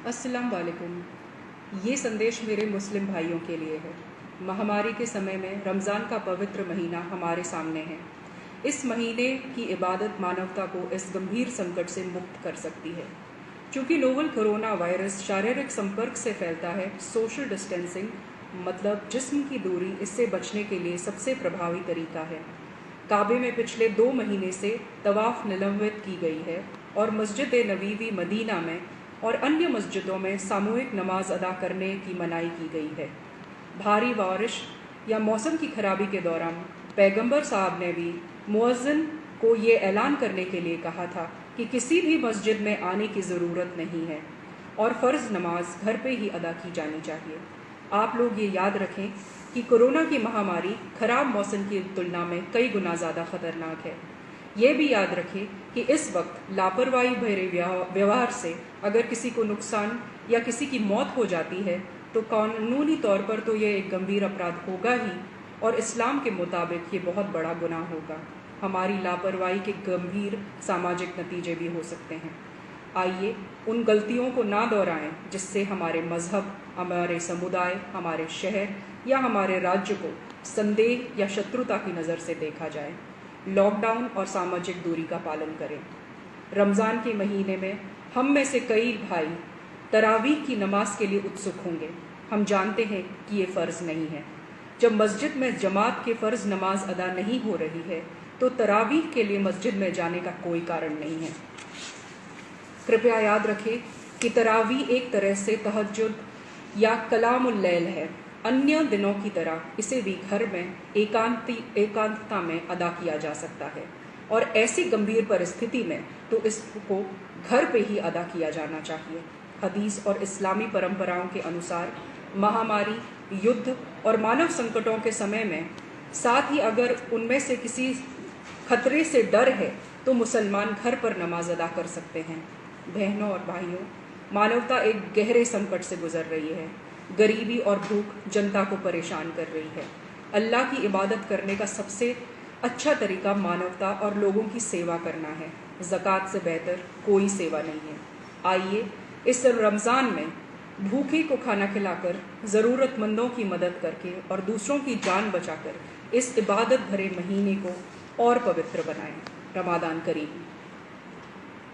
अस्सलाम वालेकुम। ये संदेश मेरे मुस्लिम भाइयों के लिए है। महामारी के समय में रमज़ान का पवित्र महीना हमारे सामने है। इस महीने की इबादत मानवता को इस गंभीर संकट से मुक्त कर सकती है। चूँकि नोवल कोरोना वायरस शारीरिक संपर्क से फैलता है, सोशल डिस्टेंसिंग मतलब जिस्म की दूरी इससे बचने के लिए सबसे प्रभावी तरीका है। काबे में पिछले 2 महीने से तवाफ़ निलंबित की गई है और मस्जिद नबवी मदीना में और अन्य मस्जिदों में सामूहिक नमाज अदा करने की मनाही की गई है। भारी बारिश या मौसम की खराबी के दौरान पैगंबर साहब ने भी मुअज्जिन को ये ऐलान करने के लिए कहा था कि किसी भी मस्जिद में आने की ज़रूरत नहीं है और फ़र्ज़ नमाज घर पे ही अदा की जानी चाहिए। आप लोग ये याद रखें कि कोरोना की महामारी ख़राब मौसम की तुलना में कई गुना ज़्यादा ख़तरनाक है। ये भी याद रखें कि इस वक्त लापरवाही भरे व्यवहार से अगर किसी को नुकसान या किसी की मौत हो जाती है तो कानूनी तौर पर तो ये एक गंभीर अपराध होगा ही और इस्लाम के मुताबिक ये बहुत बड़ा गुनाह होगा। हमारी लापरवाही के गंभीर सामाजिक नतीजे भी हो सकते हैं। आइए उन गलतियों को ना दोहराएं जिससे हमारे मज़हब, हमारे समुदाय, हमारे शहर या हमारे राज्य को संदेह या शत्रुता की नज़र से देखा जाए। लॉकडाउन और सामाजिक दूरी का पालन करें। रमज़ान के महीने में हम में से कई भाई तरावीह की नमाज के लिए उत्सुक होंगे। हम जानते हैं कि ये फ़र्ज़ नहीं है। जब मस्जिद में जमात के फ़र्ज़ नमाज अदा नहीं हो रही है तो तरावीह के लिए मस्जिद में जाने का कोई कारण नहीं है। कृपया याद रखें कि तरावीह एक तरह से तहज्जुद या कलामुल लैल है। अन्य दिनों की तरह इसे भी घर में एकांतता में अदा किया जा सकता है और ऐसी गंभीर परिस्थिति में तो इसको घर पे ही अदा किया जाना चाहिए। हदीस और इस्लामी परंपराओं के अनुसार महामारी, युद्ध और मानव संकटों के समय में साथ ही अगर उनमें से किसी खतरे से डर है तो मुसलमान घर पर नमाज अदा कर सकते हैं। बहनों और भाइयों, मानवता एक गहरे संकट से गुजर रही है। गरीबी और भूख जनता को परेशान कर रही है। अल्लाह की इबादत करने का सबसे अच्छा तरीका मानवता और लोगों की सेवा करना है। ज़कात से बेहतर कोई सेवा नहीं है। आइए इस रमज़ान में भूखे को खाना खिलाकर, ज़रूरतमंदों की मदद करके और दूसरों की जान बचाकर इस इबादत भरे महीने को और पवित्र बनाएं। रमज़ान करीम।